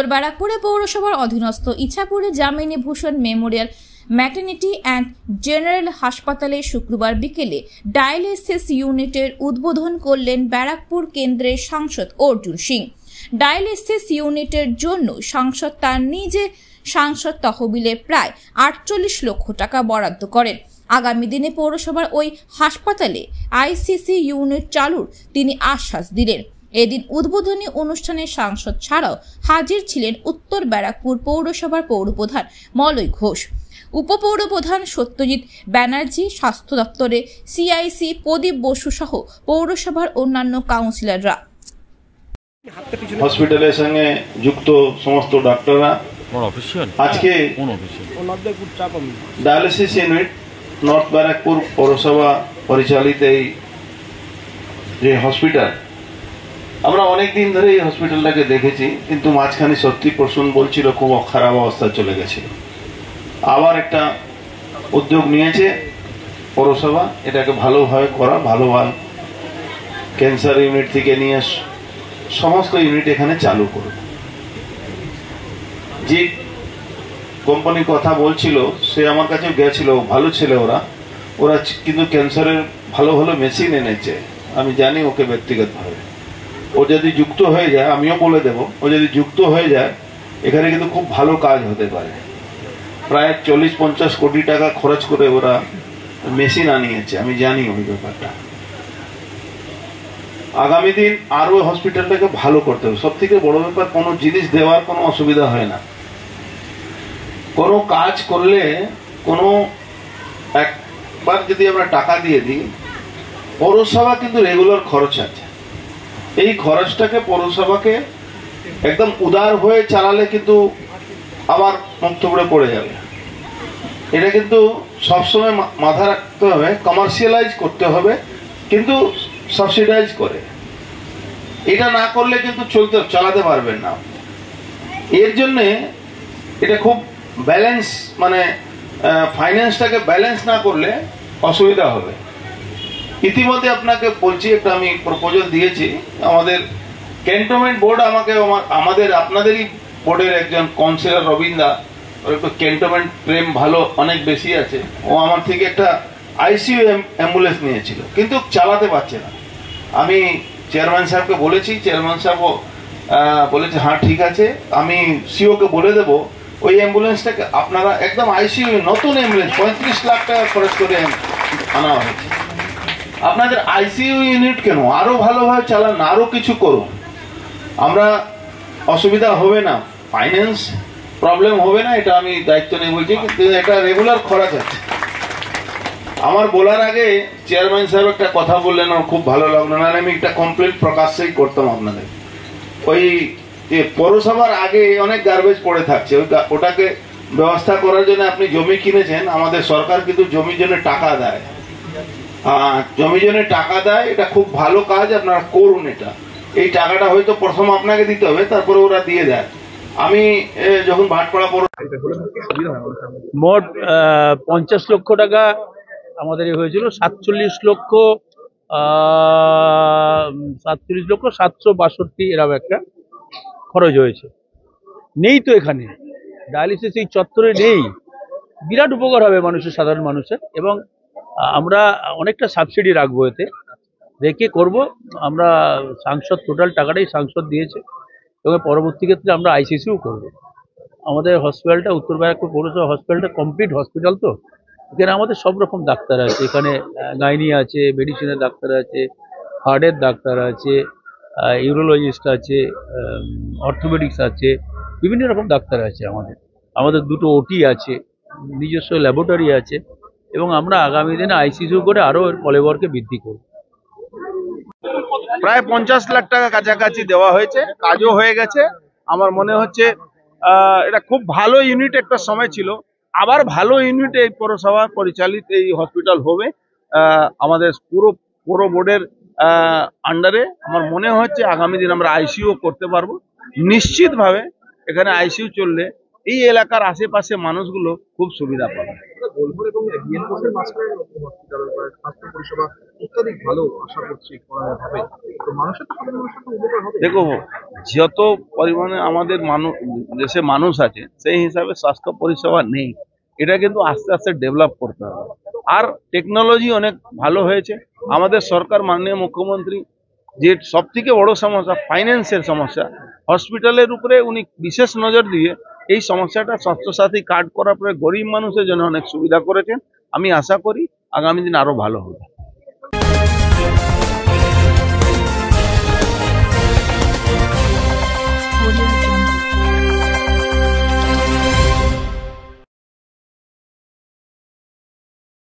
উত্তর ব্যারাকপুরে পৌরসভার অধীনস্থ ইছাপুরে যামিনী ভূষণ মেমোরিয়াল ম্যাটার্নিটি অ্যান্ড জেনারেল হাসপাতালে শুক্রবার বিকেলে ডায়ালিসিস ইউনিটের উদ্বোধন করলেন ব্যারাকপুর কেন্দ্রের সাংসদ অর্জুন সিং। ডায়ালিসিস ইউনিটের জন্য সাংসদ তার নিজে সাংসদ তহবিলে প্রায় 48 লক্ষ টাকা বরাদ্দ করেন। আগামী দিনে পৌরসভার ওই হাসপাতালে আইসিসি ইউনিট চালুর তিনি আশ্বাস দিলেন। এদিন উদ্বোধনী অনুষ্ঠানে সাংসদ ছাড়াও হাজির ছিলেন উত্তর ব্যারাকপুর পৌরসভার পৌরপ্রধান মলয় ঘোষ, উপপৌরপ্রধান সত্যজিৎ ব্যানার্জি, স্বাস্থ্য দপ্তরে সিআইসি প্রদীপ বসু সহ পৌরসভার অন্যান্য কাউন্সিলররা। হসপিটালের সঙ্গে যুক্ত সমস্ত ডাক্তাররা আজকে ডায়ালিসিস ইউনিট নর্থ ব্যারাকপুর পৌরসভা পরিচালিত এই যে হসপিটাল, আমরা অনেকদিন ধরে এই হসপিটালটাকে দেখেছি, কিন্তু মাঝখানে সত্যি প্রসূন বলছিল খুব খারাপ অবস্থা চলে গেছিল। আবার একটা উদ্যোগ নিয়েছে পৌরসভা, এটাকে ভালোভাবে করা, ভালোভাবে ক্যান্সার ইউনিট থেকে নিয়ে সমস্ত ইউনিট এখানে চালু করবে। যে কোম্পানির কথা বলছিল সে আমার কাছে গেছিল, ভালো ছেলে ওরা কিন্তু ক্যান্সারের ভালো ভালো মেশিন এনেছে। আমি জানি ওকে ব্যক্তিগতভাবে, ও যদি যুক্ত হয়ে যায়, আমিও বলে দেব, ও যদি যুক্ত হয়ে যায় এখানে কিন্তু খুব ভালো কাজ হতে পারে। প্রায় 40-50 কোটি টাকা খরচ করে ওরা মেশিন আনিয়েছে, আমি জানি ওই ব্যাপারটা। আগামী দিন আরো হসপিটালটাকে ভালো করতে হবে। সব থেকে বড় ব্যাপার, কোনো জিনিস দেওয়ার কোনো অসুবিধা হয় না। কোনো কাজ করলে কোনো একবার যদি আমরা টাকা দিয়ে দিই, পৌরসভা কিন্তু রেগুলার খরচ আছে। এই খরচটাকে পৌরসভাকে একদম উদার হয়ে চালালে কিন্তু আবার মুক্ত করে পড়ে যাবে। এটা কিন্তু সবসময় মাথা রাখতে হবে, কমার্শিয়ালাইজ করতে হবে কিন্তু সাবসিডাইজ করে। এটা না করলে কিন্তু চালাতে পারবেন না। এর জন্যে এটা খুব ব্যালেন্স, মানে ফাইন্যান্সটাকে ব্যালেন্স না করলে অসুবিধা হবে। ইতিমধ্যে আপনাকে বলছি, একটা আমি প্রপোজাল দিয়েছি। আমাদের ক্যান্টনমেন্ট বোর্ড আপনাদেরই বোর্ডের একজন কাউন্সিলর রবীন্দ্র, ওর একটু ক্যান্টনমেন্ট প্রেম ভালো অনেক বেশি আছে। ও আমার থেকে একটা আইসিইউ অ্যাম্বুলেন্স নিয়েছিল, কিন্তু চালাতে পারছে না। আমি চেয়ারম্যান সাহেবকে বলেছি, চেয়ারম্যান সাহেব বলেছে হ্যাঁ ঠিক আছে, আমি সিওকে বলে দেবো ওই অ্যাম্বুলেন্সটাকে আপনারা একদম আইসিইউ নতুন অ্যাম্বুলেন্স 35 লাখ টাকা খরচ করে আনা হয়েছে। আপনাদের আইসিইউ ইউনিট কেন, আরো ভালোভাবে চালান, আরো কিছু করুন, আমরা অসুবিধা হবে না, ফাইন্যান্স প্রবলেম হবে না। এটা আমি দায়িত্ব নিয়ে বলছি, কিন্তু এটা রেগুলার খরচ আছে। আমার বলার আগে চেয়ারম্যান সাহেব একটা কথা বললেন, আমার খুব ভালো লাগলো, না আমি একটা কমপ্লেন প্রকাশ্যেই করতাম আপনাদের। ওই পৌরসভার আগে অনেক গার্বেজ পড়ে থাকছে, ওটাকে ব্যবস্থা করার জন্য আপনি জমি কিনেছেন। আমাদের সরকার কিন্তু জমির জন্য টাকা দেয়, জমির জন্য টাকা দেয়। এটা খুব ভালো কাজ, আপনারা করুন এটা। এই টাকাটা হয়তো প্রথম আপনাকে দিতে হবে, তারপরে ওরা দিয়ে দেয়। আমি যখন ভাটপাড়া মোট 50 লক্ষ টাকা আমাদের হয়েছিল, 47 লক্ষ 762 এরকম একটা খরচ হয়েছে। নেই তো এখানে ডায়ালিসিস, এই চত্বরে নেই। বিরাট উপকার হবে মানুষের, সাধারণ মানুষের, এবং আমরা অনেকটা সাবসিডি রাখবো, এতে রেখে করব। আমরা সাংসদ টোটাল টাকাটাই সাংসদ দিয়েছে, এবং পরবর্তী ক্ষেত্রে আমরা আইসিসিও করব। আমাদের হসপিটালটা, উত্তর ব্যারাকপুর পৌরসভা হসপিটালটা কমপ্লিট হসপিটাল, তো এখানে আমাদের সব রকম ডাক্তার আছে। এখানে গাইনি আছে, মেডিসিনের ডাক্তার আছে, হার্টের ডাক্তার আছে, ইউরোলজিস্ট আছে, অর্থোপেডিক্স আছে, বিভিন্ন রকম ডাক্তার আছে। আমাদের 2টো ওটি আছে, নিজস্ব ল্যাবরেটরি আছে, এবং আমরা আগামী দিনে আইসিসিউ করে আরও কলেবরকে বৃদ্ধি করব। প্রায় 50 লাখ টাকা কাছাকাছি দেওয়া হয়েছে, কাজও হয়ে গেছে। আমার মনে হচ্ছে এটা খুব ভালো ইউনিট একটা সময় ছিল, আবার ভালো ইউনিট এই পৌরসভা পরিচালিত এই হসপিটাল হবে আমাদের পুরো বোর্ডের আন্ডারে। আমার মনে হচ্ছে আগামী দিন আমরা আইসিইউ করতে পারবো নিশ্চিতভাবে। এখানে আইসিইউ চললে এই এলাকার আশেপাশে মানুষগুলো খুব সুবিধা পাবে। গোলঘর এবং বিএনপোর্টের মাঝখানে হসপিটাল স্বাস্থ্য পরিষেবা অত্যাধিক ভালো আশা করছি হবে। তো মানুষের তো সাধারণ মানুষের তো উপকার হবে। দেখো, যত পরিমাণে আমাদের দেশে মানুষ আছে সেই হিসাবে স্বাস্থ্য পরিষেবা নেই, এটা কিন্তু আস্তে আস্তে ডেভেলপ করতে হবে। আর টেকনোলজি অনেক ভালো হয়েছে। আমাদের সরকার, মাননীয় মুখ্যমন্ত্রী, যে সব থেকে বড় সমস্যা ফাইন্যান্সের সমস্যা, হসপিটালের উপরে উনি বিশেষ নজর দিয়ে এই সমস্যাটা স্বাস্থ্যসাথী কার্ড করার পরে গরিব মানুষের জন্য অনেক সুবিধা করেছেন। আমি আশা করি আগামী দিন আরো ভালো হবে।